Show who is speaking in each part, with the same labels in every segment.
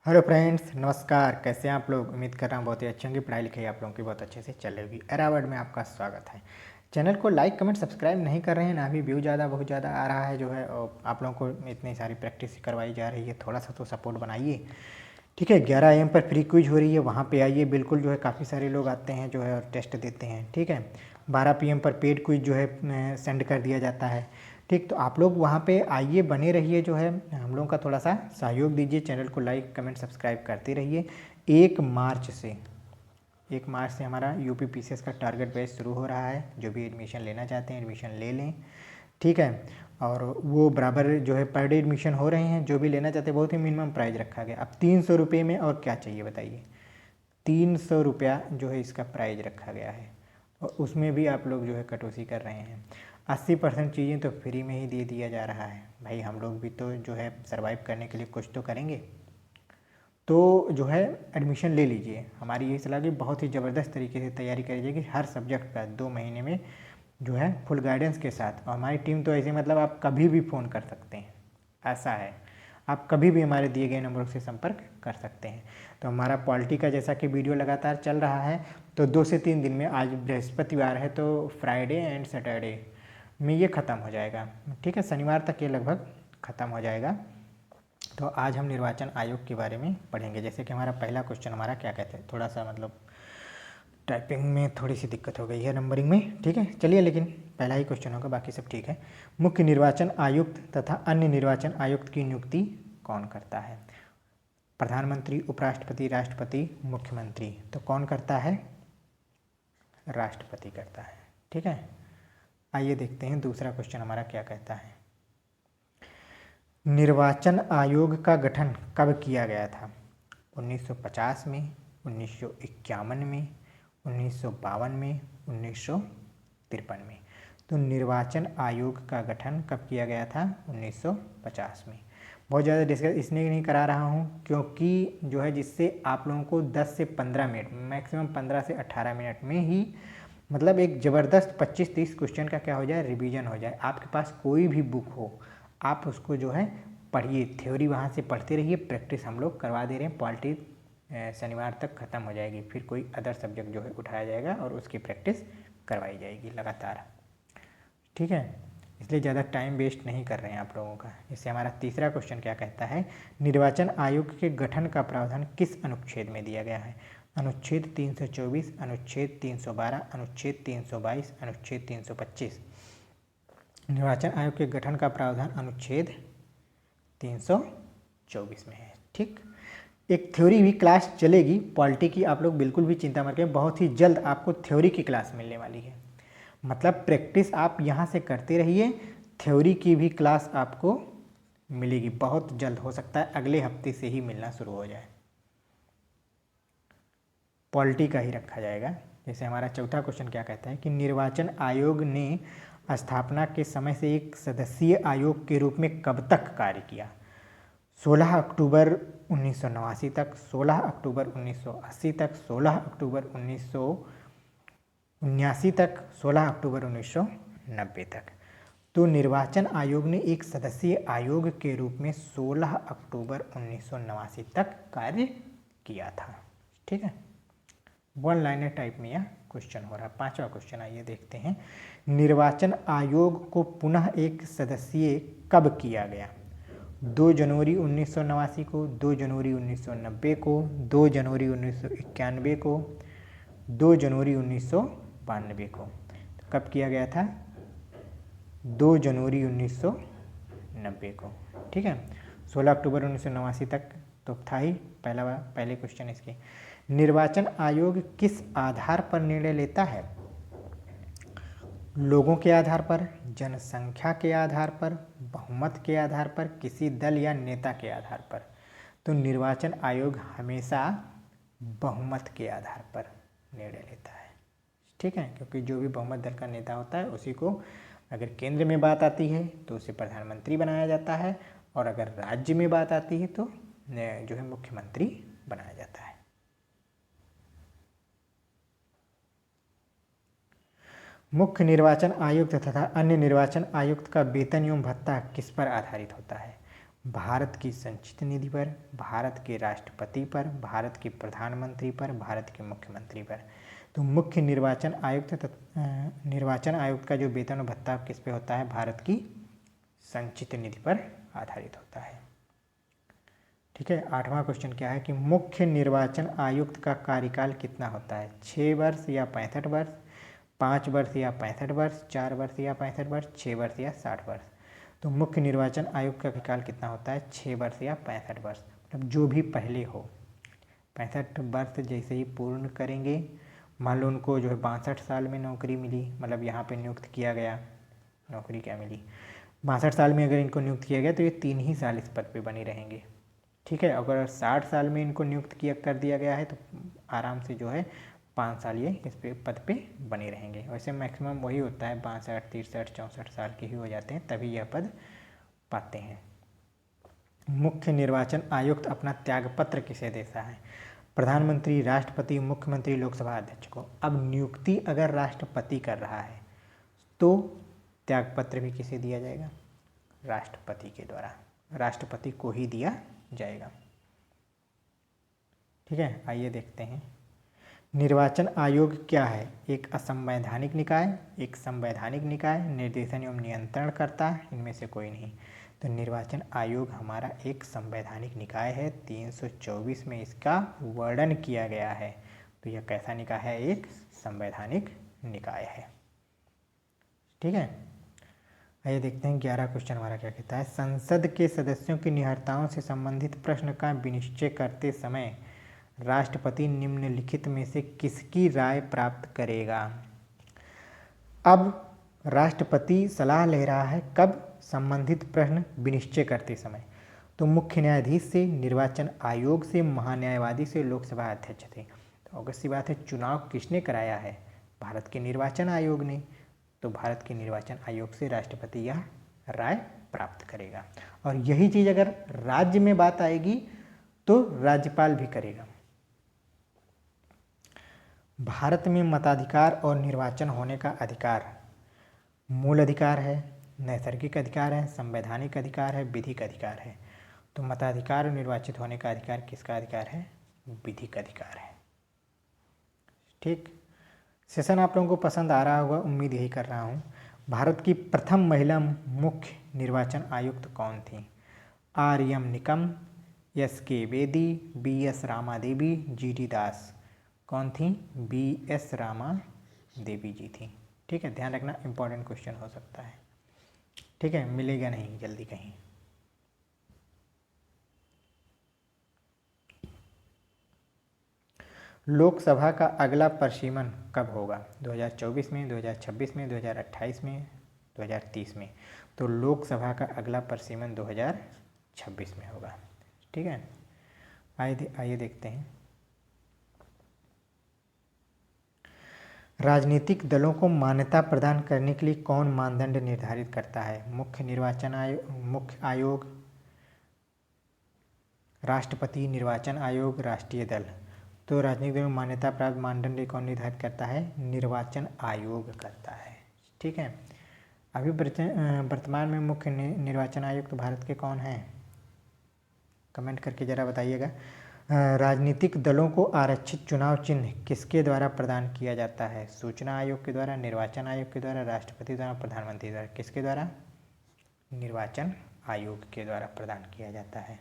Speaker 1: Hello friends, नमस्कार। कैसे हैं आप लोग? उम्मीद कर रहा हूँ बहुत ही अच्छी होंगी। पढ़ाई लिखाई आप लोगों की बहुत अच्छे से चल रही होगी। एरावर्ड में आपका स्वागत है। चैनल को लाइक कमेंट सब्सक्राइब नहीं कर रहे हैं, ना भी व्यू बहुत ज़्यादा आ रहा है जो है, और आप लोगों को इतनी सारी प्रैक्टिस करवाई जा रही है, थोड़ा सा तो सपोर्ट बनाइए। ठीक है, 11 AM पर फ्री क्विज हो रही है, वहाँ पे आइए। बिल्कुल जो है काफ़ी सारे लोग आते हैं जो है और टेस्ट देते हैं। ठीक है, 12 PM पर पेड क्विज जो है सेंड कर दिया जाता है। ठीक, तो आप लोग वहाँ पे आइए, बने रहिए, जो है हम लोगों का थोड़ा सा सहयोग दीजिए। चैनल को लाइक कमेंट सब्सक्राइब करते रहिए। 1 मार्च से हमारा यूपी पीसीएस का टारगेट बैच शुरू हो रहा है। जो भी एडमिशन लेना चाहते हैं एडमिशन ले लें। ठीक है, और वो बराबर जो है पर डे एडमिशन हो रहे हैं। जो भी लेना चाहते हैं, बहुत ही मिनिमम प्राइस रखा गया। अब 300 रुपये में और क्या चाहिए बताइए। 300 रुपया जो है इसका प्राइस रखा गया है, और उसमें भी आप लोग जो है कटौती कर रहे हैं। 80% चीज़ें तो फ्री में ही दे दिया जा रहा है। भाई हम लोग भी तो जो है सर्वाइव करने के लिए कुछ तो करेंगे। तो जो है एडमिशन ले लीजिए। हमारी यही सलाह कि बहुत ही ज़बरदस्त तरीके से तैयारी करिए कि हर सब्जेक्ट का 2 महीने में जो है फुल गाइडेंस के साथ। और हमारी टीम तो ऐसे, मतलब आप कभी भी फ़ोन कर सकते हैं, ऐसा है। आप कभी भी हमारे दिए गए नंबरों से संपर्क कर सकते हैं। तो हमारा पॉलिटी का जैसा कि वीडियो लगातार चल रहा है, तो 2 से 3 दिन में, आज बृहस्पतिवार है तो फ्राइडे एंड सैटरडे में ये ख़त्म हो जाएगा। ठीक है, शनिवार तक ये लगभग ख़त्म हो जाएगा। तो आज हम निर्वाचन आयोग के बारे में पढ़ेंगे। जैसे कि हमारा पहला क्वेश्चन, हमारा क्या कहते हैं, थोड़ा सा मतलब टाइपिंग में थोड़ी सी दिक्कत हो गई है, नंबरिंग में। ठीक है, चलिए, लेकिन पहला ही क्वेश्चन होगा, बाकी सब ठीक है। मुख्य निर्वाचन आयुक्त तथा अन्य निर्वाचन आयुक्त की नियुक्ति कौन करता है? प्रधानमंत्री, उपराष्ट्रपति, राष्ट्रपति, मुख्यमंत्री। तो कौन करता है? राष्ट्रपति करता है। ठीक है, आइए देखते हैं दूसरा क्वेश्चन हमारा क्या कहता है। निर्वाचन आयोग का गठन कब किया गया था? 1950 में, 1951 में, 1952 में, 1953 में। तो निर्वाचन आयोग का गठन कब किया गया था? 1950 में। बहुत ज़्यादा डिस्कस इसलिए नहीं करा रहा हूँ क्योंकि जो है, जिससे आप लोगों को 10 से 15 मिनट, मैक्सिमम 15 से 18 मिनट में ही, मतलब एक ज़बरदस्त 25-30 क्वेश्चन का क्या हो जाए, रिवीजन हो जाए। आपके पास कोई भी बुक हो, आप उसको जो है पढ़िए, थ्योरी वहाँ से पढ़ते रहिए, प्रैक्टिस हम लोग करवा दे रहे हैं। पॉलिटी शनिवार तक ख़त्म हो जाएगी, फिर कोई अदर सब्जेक्ट जो है उठाया जाएगा और उसकी प्रैक्टिस करवाई जाएगी लगातार। ठीक है, इसलिए ज़्यादा टाइम वेस्ट नहीं कर रहे हैं आप लोगों का। इससे हमारा तीसरा क्वेश्चन क्या कहता है? निर्वाचन आयोग के गठन का प्रावधान किस अनुच्छेद में दिया गया है? अनुच्छेद 324, अनुच्छेद 312, अनुच्छेद 322, अनुच्छेद 325। निर्वाचन आयोग के गठन का प्रावधान अनुच्छेद 324 में है। ठीक, एक थ्योरी भी क्लास चलेगी पॉलिटी की, आप लोग बिल्कुल भी चिंता मत करें। बहुत ही जल्द आपको थ्योरी की क्लास मिलने वाली है। मतलब प्रैक्टिस आप यहाँ से करते रहिए, थ्योरी की भी क्लास आपको मिलेगी बहुत जल्द। हो सकता है अगले हफ्ते से ही मिलना शुरू हो जाए। पॉलिटी का ही रखा जाएगा। जैसे हमारा चौथा क्वेश्चन क्या कहता है कि निर्वाचन आयोग ने स्थापना के समय से एक सदस्यीय आयोग के रूप में कब तक कार्य किया? 16 अक्टूबर 1989 तक, 16 अक्टूबर 1980 तक, 16 अक्टूबर 1979 तक, 16 अक्टूबर 1990 तक। तो निर्वाचन आयोग ने एक सदस्यीय आयोग के रूप में 16 अक्टूबर 1989 तक कार्य किया था। ठीक है, वन लाइनर टाइप में यह क्वेश्चन हो रहा है। पांचवा क्वेश्चन आइए देखते हैं। निर्वाचन आयोग को पुनः एक सदस्यीय कब किया गया? 2 जनवरी 1989 को, 2 जनवरी 1990 को, 2 जनवरी 1991 को, 2 जनवरी 1992 को। तो कब किया गया था? 2 जनवरी 1990 को। ठीक है, 16 अक्टूबर 1989 तक तो था ही पहले क्वेश्चन इसके। निर्वाचन आयोग किस आधार पर निर्णय लेता है? लोगों के आधार पर, जनसंख्या के आधार पर, बहुमत के आधार पर, किसी दल या नेता के आधार पर। तो निर्वाचन आयोग हमेशा बहुमत के आधार पर निर्णय लेता है। ठीक है, क्योंकि जो भी बहुमत दल का नेता होता है उसी को, अगर केंद्र में बात आती है तो उसे प्रधानमंत्री बनाया जाता है, और अगर राज्य में बात आती है तो जो है मुख्यमंत्री बनाया जाता है। मुख्य निर्वाचन आयुक्त तथा अन्य निर्वाचन आयुक्त का वेतन एवं भत्ता किस पर आधारित होता है? भारत की संचित निधि पर, भारत के राष्ट्रपति पर, भारत के प्रधानमंत्री पर, भारत के मुख्यमंत्री पर। तो मुख्य निर्वाचन आयुक्त का जो वेतन और भत्ता किस पे होता है? भारत की संचित निधि पर आधारित होता है। ठीक है। 8वां क्वेश्चन क्या है कि मुख्य निर्वाचन आयुक्त का कार्यकाल कितना होता है? 6 वर्ष या 65 वर्ष, 5 वर्ष या 65 वर्ष, 4 वर्ष या 65 वर्ष, 6 वर्ष या 60 वर्ष। तो मुख्य निर्वाचन आयुक्त का कार्यकाल कितना होता है? 6 वर्ष या 65 वर्ष, मतलब जो भी पहले हो। 65 वर्ष जैसे ही पूर्ण करेंगे, मान लो उनको जो है 62 साल में नौकरी मिली, मतलब यहाँ पे नियुक्त किया गया, नौकरी क्या मिली, 62 साल में अगर इनको नियुक्त किया गया तो ये 3 ही साल इस पद पे बने रहेंगे। ठीक है। अगर 60 साल में इनको नियुक्त कर दिया गया है तो आराम से जो है 5 साल ये इस पद पे बने रहेंगे। वैसे मैक्सिमम वही होता है, 62, 63, 64 साल के ही हो जाते हैं, तभी यह पद पाते हैं। मुख्य निर्वाचन आयुक्त अपना त्यागपत्र किसे देता है? प्रधानमंत्री, राष्ट्रपति, मुख्यमंत्री, लोकसभा अध्यक्ष को। अब नियुक्ति अगर राष्ट्रपति कर रहा है तो त्यागपत्र भी किसे दिया जाएगा? राष्ट्रपति के द्वारा, राष्ट्रपति को ही दिया जाएगा। ठीक है। आइए देखते हैं निर्वाचन आयोग क्या है। एक असंवैधानिक निकाय, एक संवैधानिक निकाय, निर्देशन एवं नियंत्रण करता, इनमें से कोई नहीं। तो निर्वाचन आयोग हमारा एक संवैधानिक निकाय है। 324 में इसका वर्णन किया गया है। तो यह कैसा निकाय है? एक संवैधानिक निकाय है। ठीक है। आइए देखते हैं 11 क्वेश्चन हमारा क्या कहता है। संसद के सदस्यों की निहर्ताओं से संबंधित प्रश्न का विनिश्चय करते समय राष्ट्रपति निम्नलिखित में से किसकी राय प्राप्त करेगा? अब राष्ट्रपति सलाह ले रहा है कब? संबंधित प्रश्न विनिश्चय करते समय। तो मुख्य न्यायाधीश से, निर्वाचन आयोग से, महान्यायवादी से, लोकसभा अध्यक्ष से। तो ऑब्वियस सी बात है, चुनाव किसने कराया है? भारत के निर्वाचन आयोग ने। तो भारत के निर्वाचन आयोग से राष्ट्रपति यह राय प्राप्त करेगा। और यही चीज़ अगर राज्य में बात आएगी तो राज्यपाल भी करेगा। भारत में मताधिकार और निर्वाचन होने का अधिकार मूल अधिकार है, नैसर्गिक अधिकार है, संवैधानिक अधिकार है, विधिक अधिकार है। तो मताधिकार और निर्वाचित होने का अधिकार किसका अधिकार है? विधिक अधिकार है। ठीक। सेशन आप लोगों को पसंद आ रहा होगा, उम्मीद यही कर रहा हूँ। भारत की प्रथम महिला मुख्य निर्वाचन आयुक्त कौन थी? R M. Nikam, S K. Bedi, B S. Rama Devi, G D. Das. कौन थी? बी.एस. रामा देवी जी थी। ठीक है। ध्यान रखना, इंपॉर्टेंट क्वेश्चन हो सकता है। ठीक है। मिलेगा नहीं जल्दी कहीं। लोकसभा का अगला परिसीमन कब होगा? 2024 में, 2026 में, 2028 में, 2030 में। तो लोकसभा का अगला परिसीमन 2026 में होगा। ठीक है। आइए देखते हैं। राजनीतिक दलों को मान्यता प्रदान करने के लिए कौन मानदंड निर्धारित करता है? मुख्य निर्वाचन आयोग, राष्ट्रपति, निर्वाचन आयोग, राष्ट्रीय दल। तो राजनीतिक दलों में मान्यता प्राप्त मानदंड कौन निर्धारित करता है? निर्वाचन आयोग करता है। ठीक है। अभी वर्तमान में मुख्य निर्वाचन आयुक्त तो भारत के कौन हैं? कमेंट करके ज़रा बताइएगा। राजनीतिक दलों को आरक्षित चुनाव चिन्ह किसके द्वारा प्रदान किया जाता है? सूचना आयोग के द्वारा, निर्वाचन आयोग के द्वारा, राष्ट्रपति द्वारा, प्रधानमंत्री द्वारा। किसके द्वारा? निर्वाचन आयोग के द्वारा प्रदान किया जाता है।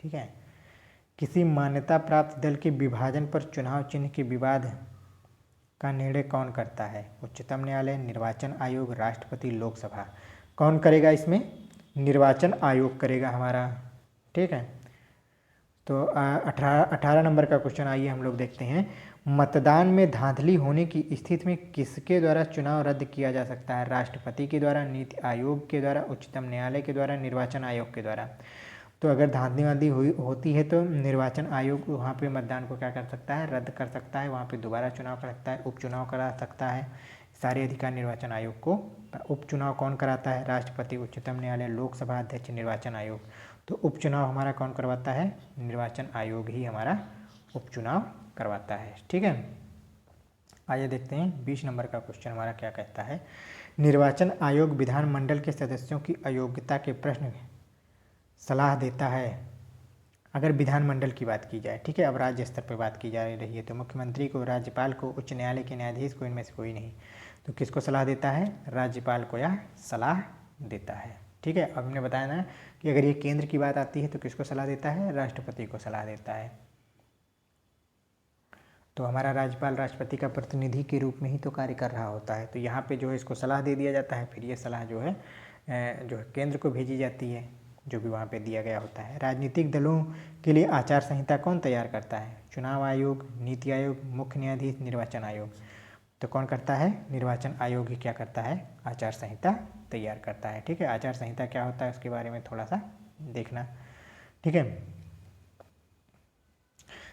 Speaker 1: ठीक है। किसी मान्यता प्राप्त दल के विभाजन पर चुनाव चिन्ह के विवाद का निर्णय कौन करता है? उच्चतम न्यायालय, निर्वाचन आयोग, राष्ट्रपति, लोकसभा। कौन करेगा इसमें? निर्वाचन आयोग करेगा हमारा। ठीक है। तो 18 नंबर का क्वेश्चन आइए हम लोग देखते हैं। मतदान में धांधली होने की स्थिति में किसके द्वारा चुनाव रद्द किया जा सकता है? राष्ट्रपति के द्वारा, नीति आयोग के द्वारा, उच्चतम न्यायालय के द्वारा, निर्वाचन आयोग के द्वारा। तो अगर धांधली होती है तो निर्वाचन आयोग वहाँ पे मतदान को क्या कर सकता है? रद्द कर सकता है। वहाँ पे दोबारा चुनाव कर सकता है, उपचुनाव करा सकता है। सारे अधिकार निर्वाचन आयोग को। उपचुनाव कौन कराता है? राष्ट्रपति, उच्चतम न्यायालय, लोकसभा अध्यक्ष, निर्वाचन आयोग। तो उपचुनाव हमारा कौन करवाता है? निर्वाचन आयोग ही हमारा उपचुनाव करवाता है। ठीक है। आइए देखते हैं 20 नंबर का क्वेश्चन हमारा क्या कहता है। निर्वाचन आयोग विधानमंडल के सदस्यों की अयोग्यता के प्रश्न सलाह देता है, अगर विधानमंडल की बात की जाए, ठीक है, अब राज्य स्तर पर बात की जा रही है, तो मुख्यमंत्री को, राज्यपाल को, उच्च न्यायालय के न्यायाधीश को, इनमें से कोई नहीं। तो किसको सलाह देता है? राज्यपाल को यह सलाह देता है। ठीक है, अब हमने बताया ना कि अगर ये केंद्र की बात आती है तो किसको सलाह देता है? राष्ट्रपति को सलाह देता है। तो हमारा राज्यपाल राष्ट्रपति का प्रतिनिधि के रूप में ही तो कार्य कर रहा होता है। तो यहाँ पे जो है इसको सलाह दे दिया जाता है, फिर ये सलाह जो है केंद्र को भेजी जाती है, जो भी वहाँ पे दिया गया होता है। राजनीतिक दलों के लिए आचार संहिता कौन तैयार करता है? चुनाव आयोग, नीति आयोग, मुख्य न्यायाधीश, निर्वाचन आयोग। तो कौन करता है? निर्वाचन आयोग ही क्या करता है? आचार संहिता तैयार करता है। ठीक है, आचार संहिता क्या होता है उसके बारे में थोड़ा सा देखना। ठीक है,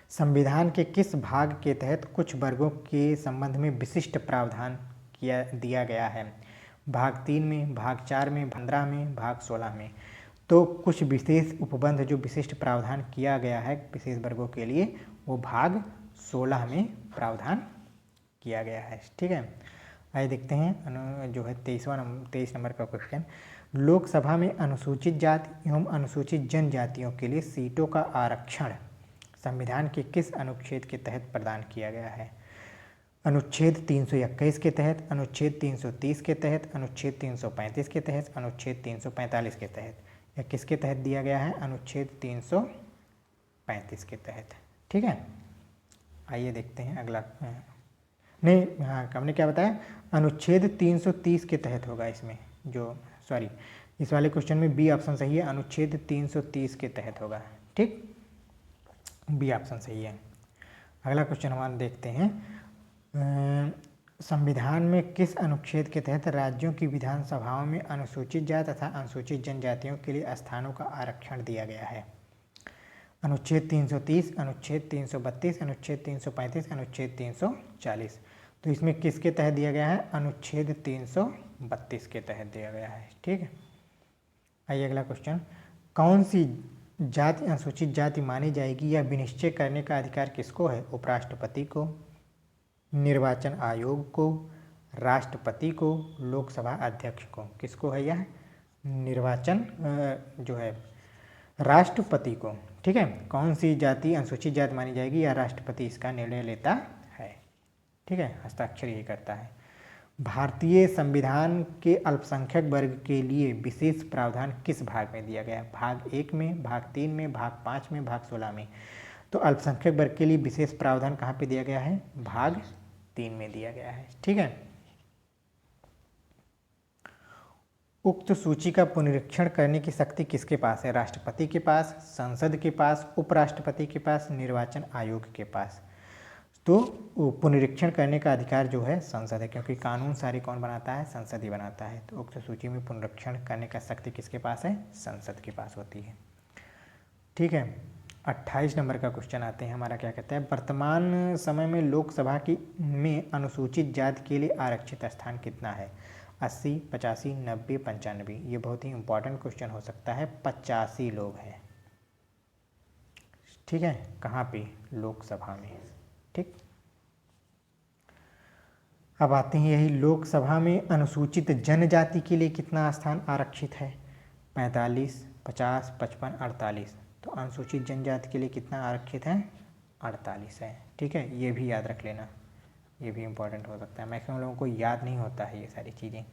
Speaker 1: संविधान के किस भाग के तहत कुछ वर्गों के संबंध में विशिष्ट प्रावधान दिया गया है? भाग 3 में, भाग 4 में, 15 में, भाग 16 में। तो कुछ विशेष उपबंध जो विशिष्ट प्रावधान किया गया है विशेष वर्गों के लिए, वो भाग 16 में प्रावधान किया गया है। ठीक है, आइए देखते हैं जो है 23 नंबर का क्वेश्चन। लोकसभा में अनुसूचित जाति एवं अनुसूचित जनजातियों के लिए सीटों का आरक्षण संविधान के किस अनुच्छेद के तहत प्रदान किया गया है? अनुच्छेद 321 के तहत, अनुच्छेद 330 के तहत, अनुच्छेद 335 के तहत, अनुच्छेद 345 के तहत। या किसके तहत दिया गया है? अनुच्छेद 335 के तहत। ठीक है, आइए देखते हैं अगला। नहीं, हाँ, हमने क्या बताया? अनुच्छेद 330 के तहत होगा इसमें, जो सॉरी इस वाले क्वेश्चन में बी ऑप्शन सही है, अनुच्छेद 330 के तहत होगा। ठीक, बी ऑप्शन सही है। अगला क्वेश्चन हम देखते हैं, संविधान में किस अनुच्छेद के तहत राज्यों की विधानसभाओं में अनुसूचित जाति तथा अनुसूचित जनजातियों के लिए स्थानों का आरक्षण दिया गया है? अनुच्छेद 330, अनुच्छेद 332, अनुच्छेद 335, अनुच्छेद 340। तो इसमें किसके तहत दिया गया है? अनुच्छेद 332 के तहत दिया गया है। ठीक है, आइए अगला क्वेश्चन। कौन सी जाति अनुसूचित जाति मानी जाएगी या विनिश्चय करने का अधिकार किसको है? उपराष्ट्रपति को, निर्वाचन आयोग को, राष्ट्रपति को, लोकसभा अध्यक्ष को। किसको है यह? निर्वाचन जो है राष्ट्रपति को। ठीक है, कौन सी जाति अनुसूचित जाति मानी जाएगी या राष्ट्रपति इसका निर्णय लेता है। ठीक है, हस्ताक्षर यही करता है। भारतीय संविधान के अल्पसंख्यक वर्ग के लिए विशेष प्रावधान किस भाग में दिया गया है? भाग 1 में, भाग 3 में, भाग 5 में, भाग 16 में। तो अल्पसंख्यक वर्ग के लिए विशेष प्रावधान कहाँ पे दिया गया है? भाग 3 में दिया गया है। ठीक है, उक्त सूची का पुनरीक्षण करने की शक्ति किसके पास है? राष्ट्रपति के पास, संसद के पास, उपराष्ट्रपति के पास, निर्वाचन आयोग के पास। तो पुनरीक्षण करने का अधिकार जो है संसद है, क्योंकि कानून सारे कौन बनाता है? संसद ही बनाता है। तो उक्त सूची में पुनरीक्षण करने का शक्ति किसके पास है? संसद के पास होती है। ठीक है, 28 नंबर का क्वेश्चन आते हैं हमारा। क्या कहता है? वर्तमान समय में लोकसभा में अनुसूचित जाति के लिए आरक्षित स्थान कितना है? 80, 85, 90, 95। ये बहुत ही इंपॉर्टेंट क्वेश्चन हो सकता है। 85 लोग हैं। ठीक है, कहाँ पे? लोकसभा में। ठीक, अब आते हैं यही लोकसभा में अनुसूचित जनजाति के लिए कितना स्थान आरक्षित है? 45, 50, 55, 48। तो अनुसूचित जनजाति के लिए कितना आरक्षित है? 48 है। ठीक है, ये भी याद रख लेना, ये भी इम्पोर्टेंट हो सकता है। मैक्सिमम लोगों को याद नहीं होता है ये सारी चीज़ें।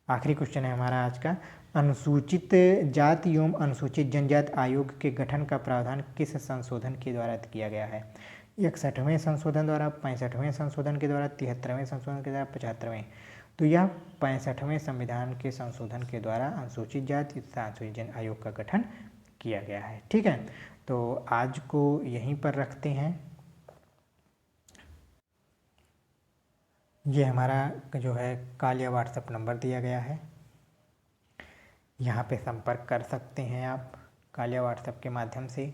Speaker 1: आखिरी क्वेश्चन है हमारा आज का। अनुसूचित जाति एवं अनुसूचित जनजाति आयोग के गठन का प्रावधान किस संशोधन के द्वारा किया गया है? 61वें संशोधन द्वारा, 65वें संशोधन के द्वारा, 73वें संशोधन के द्वारा, 75वें। तो यह 65वें संविधान के संशोधन के द्वारा अनुसूचित जाति तथा अनुसूचित जन आयोग का गठन किया गया है। ठीक है, तो आज को यहीं पर रखते हैं। ये हमारा जो है कॉल या व्हाट्सएप नंबर दिया गया है, यहाँ पे संपर्क कर सकते हैं आप कॉल या व्हाट्सएप के माध्यम से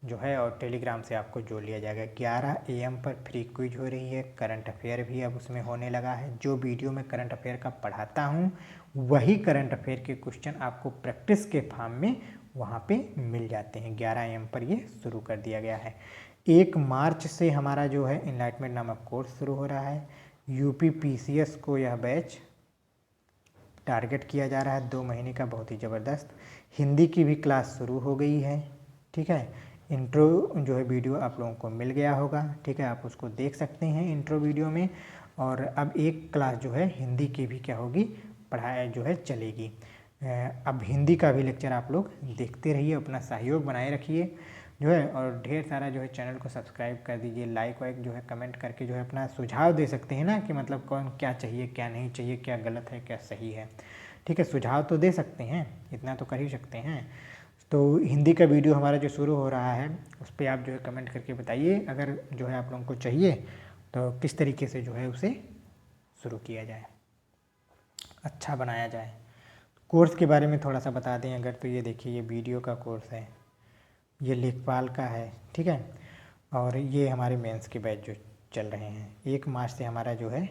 Speaker 1: जो है, और टेलीग्राम से आपको जोड़ लिया जाएगा। 11 AM पर फ्री क्विज हो रही है, करंट अफेयर भी अब उसमें होने लगा है। जो वीडियो में करंट अफेयर का पढ़ाता हूँ वही करंट अफेयर के क्वेश्चन आपको प्रैक्टिस के फॉर्म में वहाँ पे मिल जाते हैं। 11 AM पर ये शुरू कर दिया गया है। 1 मार्च से हमारा जो है इनलाइटमेंट नामक कोर्स शुरू हो रहा है। यूपी PCS को यह बैच टारगेट किया जा रहा है 2 महीने का, बहुत ही ज़बरदस्त। हिंदी की भी क्लास शुरू हो गई है। ठीक है, इंट्रो जो है वीडियो आप लोगों को मिल गया होगा। ठीक है, आप उसको देख सकते हैं इंट्रो वीडियो में। और अब एक क्लास जो है हिंदी की भी क्या होगी, पढ़ाई जो है चलेगी। अब हिंदी का भी लेक्चर आप लोग देखते रहिए, अपना सहयोग बनाए रखिए जो है, और ढेर सारा जो है चैनल को सब्सक्राइब कर दीजिए, लाइक वाइक जो है कमेंट करके जो है अपना सुझाव दे सकते हैं ना, कि मतलब कौन क्या चाहिए क्या नहीं चाहिए, क्या गलत है क्या सही है। ठीक है, सुझाव तो दे सकते हैं, इतना तो कर ही सकते हैं। तो हिंदी का वीडियो हमारा जो शुरू हो रहा है उस पर आप जो है कमेंट करके बताइए, अगर जो है आप लोगों को चाहिए तो किस तरीके से जो है उसे शुरू किया जाए, अच्छा बनाया जाए। कोर्स के बारे में थोड़ा सा बता दें अगर, तो ये देखिए ये वीडियो का कोर्स है, ये लेखपाल का है। ठीक है, और ये हमारे मेंस के बैच जो चल रहे हैं, 1 मार्च से हमारा जो है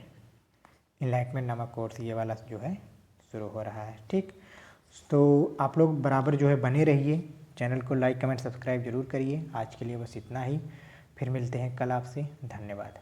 Speaker 1: इनलाइटमेंट नामक कोर्स ये वाला जो है शुरू हो रहा है। ठीक, तो आप लोग बराबर जो है बने रहिए, चैनल को लाइक कमेंट सब्सक्राइब जरूर करिए। आज के लिए बस इतना ही, फिर मिलते हैं कल आपसे। धन्यवाद।